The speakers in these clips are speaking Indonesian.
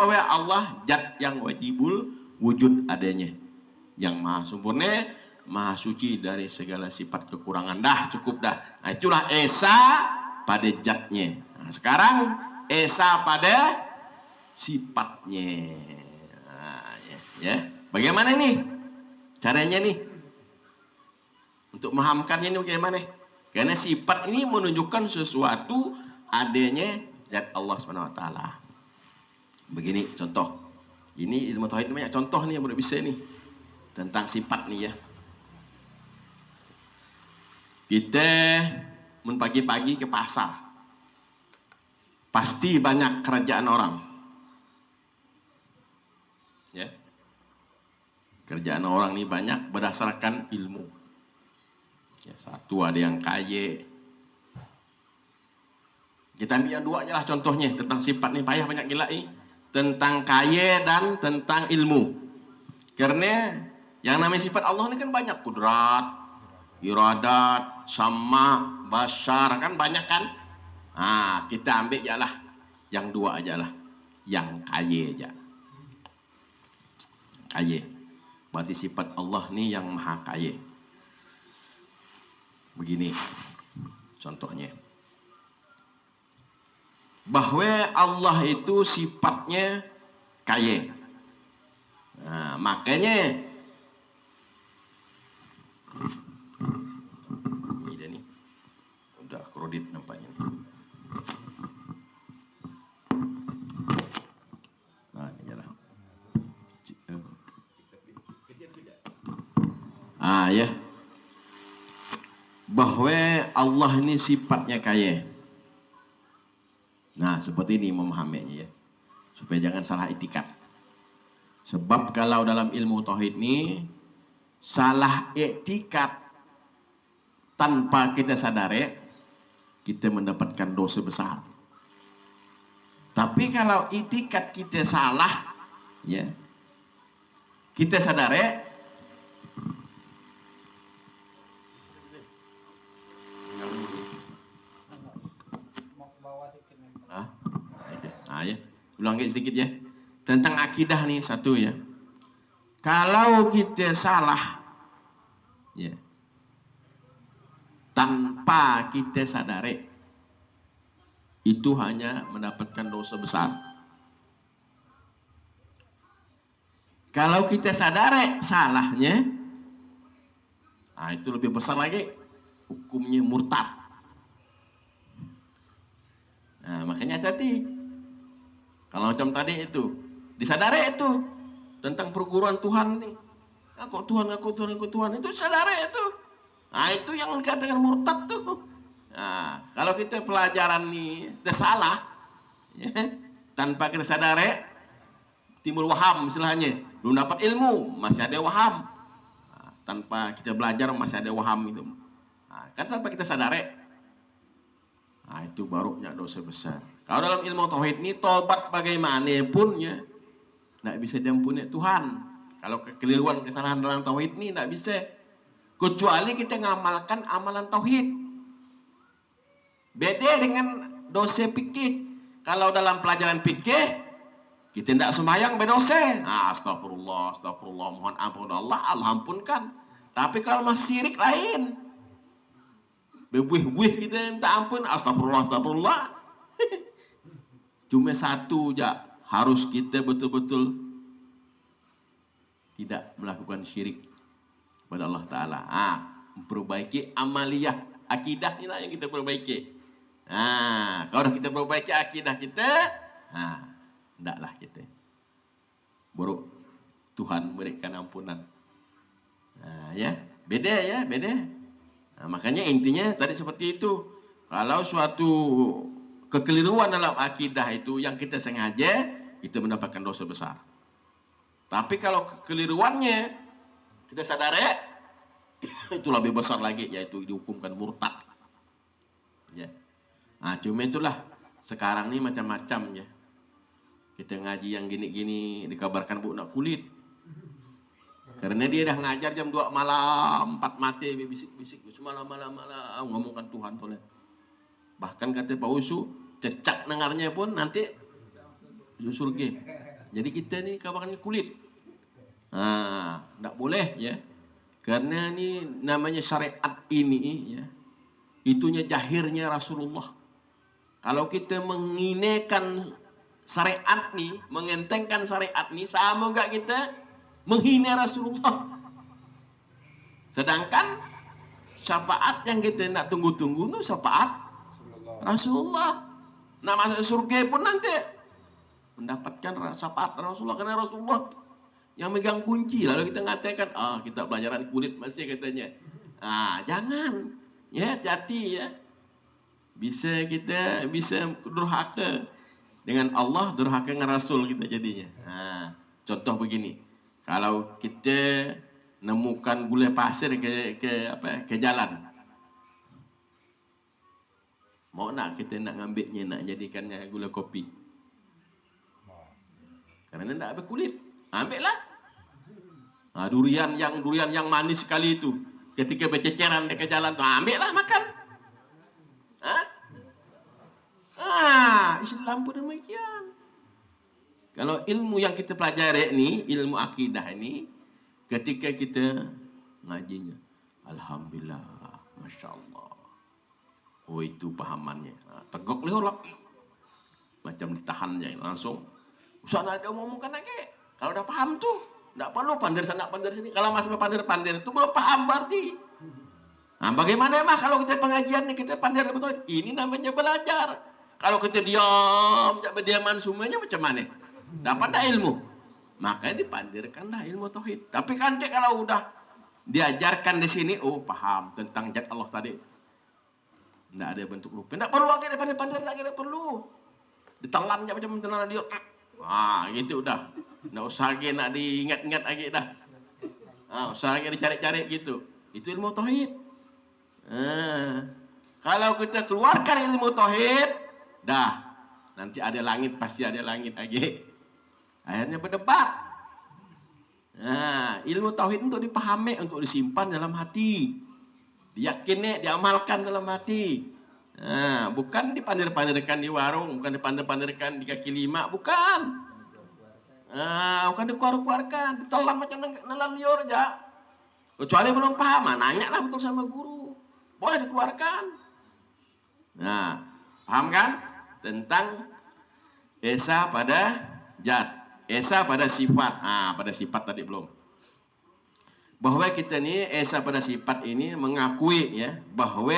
bahwa Allah zat yang wajibul wujud adanya, yang maha sempurna, maha suci dari segala sifat kekurangan. Dah cukup dah. Nah, itulah esa pada zatnya. Nah, sekarang esa pada sifatnya. Nah, ya. Bagaimana nih caranya nih untuk memahamkannya ini bagaimana? Karena sifat ini menunjukkan sesuatu adanya zat Allah Subhanahu wa taala. Begini contoh. Ini ilmu tauhid banyak contoh nih yang boleh bisa nih tentang sifat nih ya. Kita pagi-pagi ke pasar. Pasti banyak kerjaan orang. Ya. Kerjaan orang ini banyak berdasarkan ilmu. Ya, satu ada yang kaya. Kita ambil yang dua aja lah contohnya tentang sifat nih, payah banyak gila nih. Tentang kaya dan tentang ilmu. Karena yang namanya sifat Allah ini kan banyak, kudrat, iradat, sama, basar, kan banyak kan. Nah, kita ambil aja lah yang dua aja lah, yang kaya aja. Kaya. Berarti sifat Allah nih yang maha kaya. Begini contohnya. Bahwa Allah itu sifatnya kaya. Nah, makanya ini dia nih. Udah kredit nampaknya. Nah, ini jalan. Ya. Bahwa Allah ini sifatnya kaya. Nah, seperti ini memahaminya ya. Supaya jangan salah itikat. Sebab kalau dalam ilmu tauhid ini salah itikat tanpa kita sadari, kita mendapatkan dosa besar. Tapi kalau itikat kita salah, ya, kita sadari, ya, ulang sedikit ya. Tentang akidah nih satu ya. Kalau kita salah, ya, tanpa kita sadari, itu hanya mendapatkan dosa besar. Kalau kita sadari salahnya, nah itu lebih besar lagi, hukumnya murtad. Nah, makanya tadi kalau macam tadi itu disadari itu tentang perguruan Tuhan nih. Aku Tuhan itu sadari itu. Nah, itu yang dikatakan murtad tuh. Nah, kalau kita pelajaran nih salah, ya, tanpa kita sadari, timbul waham istilahnya. Belum dapat ilmu, masih ada waham. Nah, tanpa kita belajar masih ada waham itu. Nah, kan tanpa kita sadari, nah itu barunya dosa besar. Kalau dalam ilmu tauhid ini tobat bagaimanapun ya, tidak bisa diampuni Tuhan. Kalau kekeliruan kesalahan dalam tauhid ini tidak bisa. Kecuali kita ngamalkan amalan tauhid. Beda dengan dosa fikih. Kalau dalam pelajaran fikih kita tidak sembahyang berdosa. Nah, astagfirullah, mohon ampun Allah ampunkan. Tapi kalau masih syirik lain. Bebuih-buih kita minta ampun, astagfirullah. Cuma satu aja, harus kita betul-betul tidak melakukan syirik kepada Allah Ta'ala. Memperbaiki amaliyah akidah inilah yang kita perbaiki. Kalau kita perbaiki akidah kita, hendaklah kita baru Tuhan berikan ampunan. Ya, beda ya, beda. Makanya intinya tadi seperti itu. Kalau suatu kekeliruan dalam akidah itu yang kita sengaja, kita mendapatkan dosa besar. Tapi kalau kekeliruannya kita sadari, itu lebih besar lagi, yaitu dihukumkan murtad. Ya. Cuma itulah sekarang ini macam-macam ya. Kita ngaji yang gini-gini dikabarkan bu nak kulit. Karena dia dah ngajar jam 2 malam, 4 mati bisik-bisik malam ngomongkan Tuhan boleh. Bahkan kata Pak Usu, cecak dengarnya pun nanti surga. Jadi kita ni kawakan kulit. Tak boleh ya. Karena ni namanya syariat ini ya. Itunya jahirnya Rasulullah. Kalau kita menghinakan syariat ni, mengentengkan syariat ni, sama enggak kita menghina Rasulullah. Sedangkan syafaat yang kita nak tunggu-tunggu tu syafaat Rasulullah. Nak masuk surga pun nanti mendapatkan syafaat Rasulullah, karena Rasulullah yang megang kunci. Lalu kita mengatakan, kita pelajaran kulit masih katanya. Jangan. Ya, hati-hati ya. Bisa durhaka dengan Allah, durhaka dengan Rasul kita jadinya. Contoh begini. Kalau kita nemukan gulai pasir ke jalan. Mau nak kita nak ngambilnya, nak jadikannya gula kopi. Karena tak berkulit. Ambillah. Durian yang manis sekali itu. Ketika berceceran dekat jalan tu, ambillah makan. Islam pun demikian. Kalau ilmu yang kita pelajari ni, ilmu akidah ini, ketika kita ngajinya, alhamdulillah, masya Allah. Oh, itu pahamannya. Tegak lehorlah. Macam ditahannya langsung. Usah ada ngomongkan lagi. Kalau dah paham tu, tak perlu pandai sana pandai sini. Kalau masih pandai itu belum paham berarti. Bagaimana mah kalau kita pengajian ni kita pandai betul? Ini namanya belajar. Kalau kita diaman semuanya macam mana? Dapat tak ilmu? Makanya dipandirkanlah ilmu tauhid. Tapi kan kalau udah diajarkan di sini, paham tentang zat Allah tadi. Tidak ada bentuk rupa. Tidak perlu lagi pandai lagi, tidak perlu. Ditelannya macam telan dia. Gitu udah. Tidak usah lagi nak diingat-ingat lagi dah. Usah lagi dicari-cari gitu. Itu ilmu tauhid. Kalau kita keluarkan ilmu tauhid, dah, nanti ada langit, pasti ada langit lagi. Akhirnya berdebat. Ilmu tauhid untuk dipahami, untuk disimpan dalam hati. Diyakini, diamalkan dalam hati. Bukan dipandir-pandirkan di warung, bukan dipandir-pandirkan di kaki lima, bukan. Bukan dikeluar-keluarkan, ditelan macam nelan liur aja. Kecuali belum paham, nanya lah betul sama guru. Boleh dikeluarkan. Paham kan? Tentang esa pada zat, esa pada sifat. Pada sifat tadi belum. Bahwa kita ni esa pada sifat ini mengakui ya, bahwa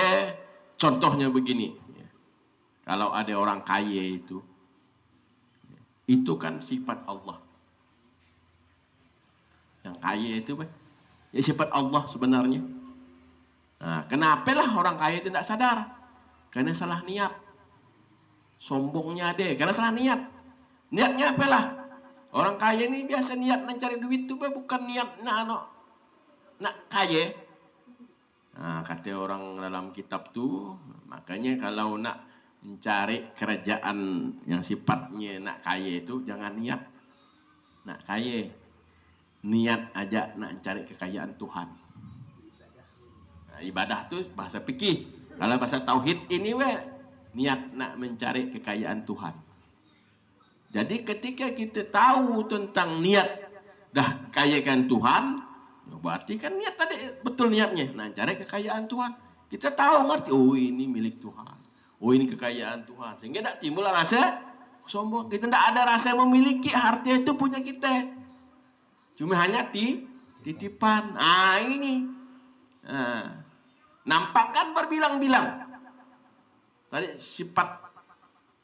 contohnya begini. Kalau ada orang kaya itu kan sifat Allah. Yang kaya itu ya sifat Allah sebenarnya. Kenapalah orang kaya itu tidak sadar? Karena salah niat. Sombongnya ada, karena salah niat. Niatnya apalah? Orang kaya ni biasa niat mencari duit tu bukan niat nak kaya. Kata orang dalam kitab tu, makanya kalau nak mencari kerajaan yang sifatnya nak kaya itu, jangan niat nak kaya. Niat aja nak cari kekayaan Tuhan. Ibadah tu bahasa fikih. Kalau bahasa tauhid ini niat nak mencari kekayaan Tuhan. Jadi ketika kita tahu tentang niat dah kayakan Tuhan, berarti kan niat tadi betul niatnya nak cari kekayaan Tuhan. Kita tahu ngerti, ini milik Tuhan. Ini kekayaan Tuhan. Sehingga tak timbul rasa sombong. Kita tak ada rasa memiliki harta itu punya kita. Cuma hanya titipan. Ini. Nampak kan berbilang-bilang. Tadi sifat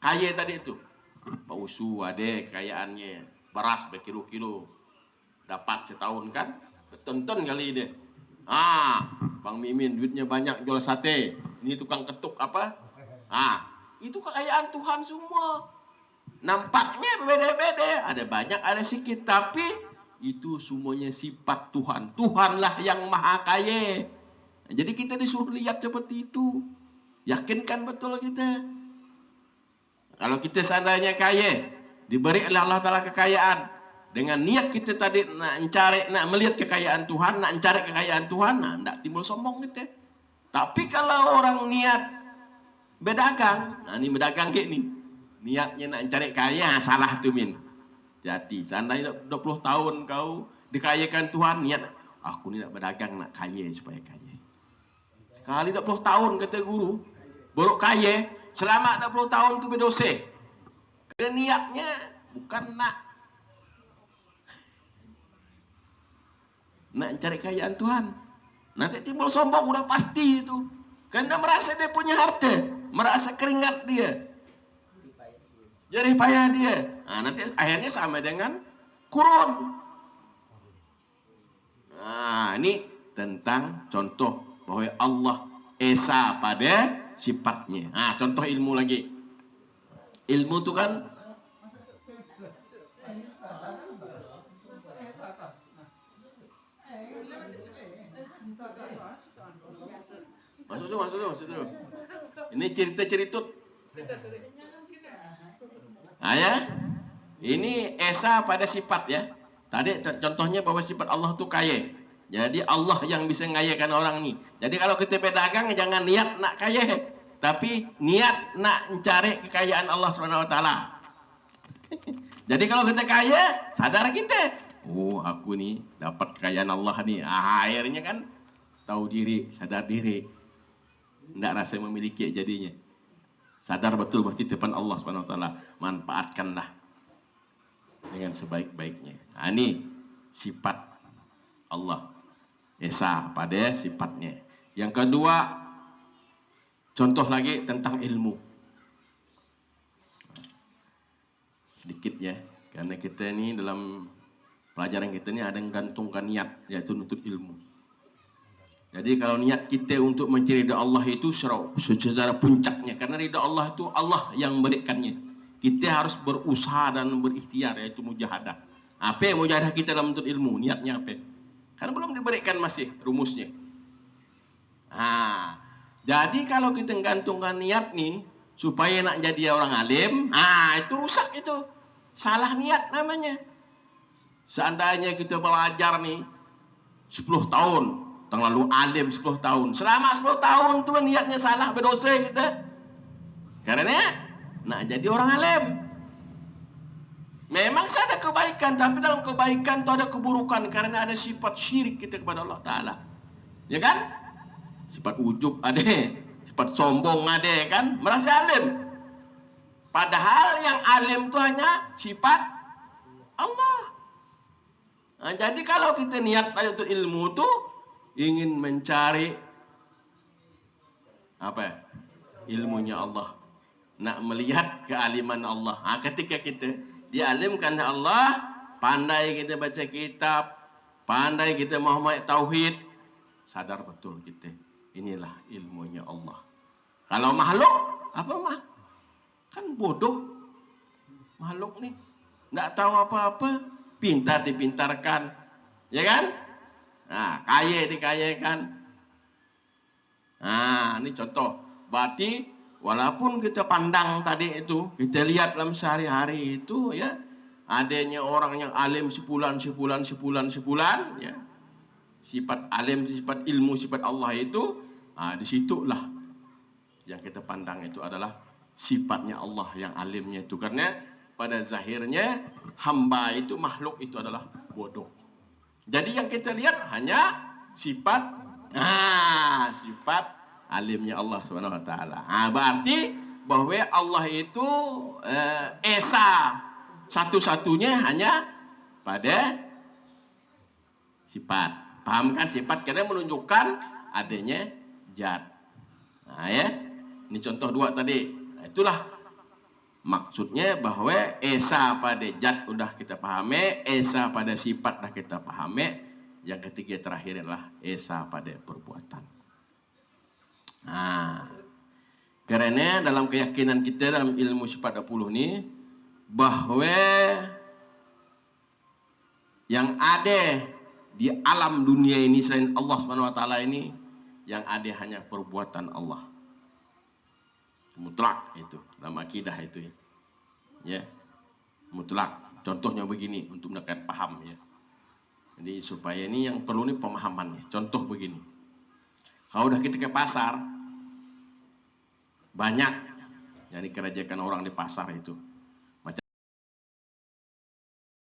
kaya tadi itu. Pak Usu ada kekayaannya. Beras berkilo-kilo. Dapat setahun kan. Bertonton kali dia. Bang Mimin duitnya banyak jual sate. Ini tukang ketuk apa. Itu kekayaan Tuhan semua. Nampaknya beda-beda. Ada banyak, ada sedikit. Tapi itu semuanya sifat Tuhan. Tuhanlah yang maha kaya. Jadi kita disuruh lihat seperti itu. Yakinkan betul kita. Kalau kita seandainya kaya, diberi oleh Allah Ta'ala kekayaan. Dengan niat kita tadi nak melihat kekayaan Tuhan, nak mencari kekayaan Tuhan, tidak timbul sombong kita. Tapi kalau orang niat berdagang, ini berdagang kayak ni, niatnya nak mencari kaya, salah tu min. Hati-hati. Seandainya 20 tahun kau dikayakan Tuhan, niat, aku ni nak berdagang, nak kaya supaya kaya. Sekali 20 tahun kata guru, baru kaya, selama 20 tahun tu berdosa. Kerana niatnya bukan nak cari kekayaan Tuhan. Nanti timbul sombong, udah pasti itu. Karena merasa dia punya harta, merasa keringat dia, jerih payah dia. Nah, nanti akhirnya sama dengan kurun. Nah, ini tentang contoh bahwa Allah esa pada sifatnya. Nah, contoh ilmu lagi. Ilmu itu kan masuk dulu. Ini cerita-cerita. Nah, ya. Ini esa pada sifat ya. Tadi contohnya bahwa sifat Allah itu kaya. Jadi Allah yang bisa ngayakan orang ni. Jadi kalau kita berdagang jangan niat nak kaya, tapi niat nak mencari kekayaan Allah SWT. Jadi kalau kita kaya, sadar kita, oh aku ni dapat kekayaan Allah ni. Akhirnya kan tahu diri, sadar diri. Tidak rasa memiliki jadinya. Sadar betul bahwa titipan Allah SWT. Manfaatkanlah dengan sebaik-baiknya. Nah, ini sifat Allah. Esa pada sifatnya. Yang kedua, contoh lagi tentang ilmu. Sedikit ya, karena kita ini dalam pelajaran kita ini ada yang gantungkan niat, yaitu nuntut ilmu. Jadi kalau niat kita untuk mencari ridha Allah itu secara puncaknya, karena ridha Allah itu Allah yang memberikannya. Kita harus berusaha dan berikhtiar, yaitu mujahadah. Apa yang mujahadah kita dalam menuntut ilmu? Niatnya apa? Kan belum diberikan masih rumusnya. Jadi kalau kita gantungkan niat nih supaya nak jadi orang alim, itu rusak itu. Salah niat namanya. Seandainya kita belajar nih 10 tahun, terlalu alim 10 tahun. Selama 10 tahun tu niatnya salah, berdosa kita. Karena nak jadi orang alim. Memang ada kebaikan, tapi dalam kebaikan itu ada keburukan karena ada sifat syirik kita kepada Allah Ta'ala. Ya kan? Sifat ujub ada, sifat sombong ada kan? Merasa alim. Padahal yang alim itu hanya sifat Allah. Nah, jadi kalau kita niat untuk ilmu itu ingin mencari apa? Ilmunya Allah. Nak melihat kealiman Allah. Ketika kita dialimkan Allah, pandai kita baca kitab, pandai kita memahami tauhid, sadar betul kita, inilah ilmunya Allah. Kalau makhluk, apa kan bodoh. Makhluk ni tak tahu apa-apa, pintar dipintarkan, ya kan? Kaya dikayakan. Ini contoh. Berarti walaupun kita pandang tadi itu, kita lihat dalam sehari-hari itu ya, adanya orang yang alim sebulan, ya. Sifat alim, sifat ilmu, sifat Allah itu, disitulah yang kita pandang itu adalah sifatnya Allah yang alimnya itu. Karena pada zahirnya hamba itu, makhluk itu adalah bodoh. Jadi yang kita lihat hanya sifat, sifat alimnya Allah SWT. Berarti bahwa Allah itu esa satu-satunya hanya pada sifat. Paham kan sifat? Karena menunjukkan adanya zat. Ya, ini contoh dua tadi. Itulah maksudnya bahwa esa pada zat sudah kita pahami, esa pada sifat sudah kita pahami. Yang ketiga terakhir adalah esa pada perbuatan. Karena dalam keyakinan kita dalam ilmu sifat 20 ini, bahwa yang ada di alam dunia ini selain Allah SWT ini, yang ada hanya perbuatan Allah. Mutlak itu dalam akidah itu ya. Mutlak. Contohnya begini untuk mendekat paham ya. Jadi supaya ini yang perlu ini pemahamannya. Contoh begini. Kalau udah kita ke pasar, banyak yang dikerjakan orang di pasar itu.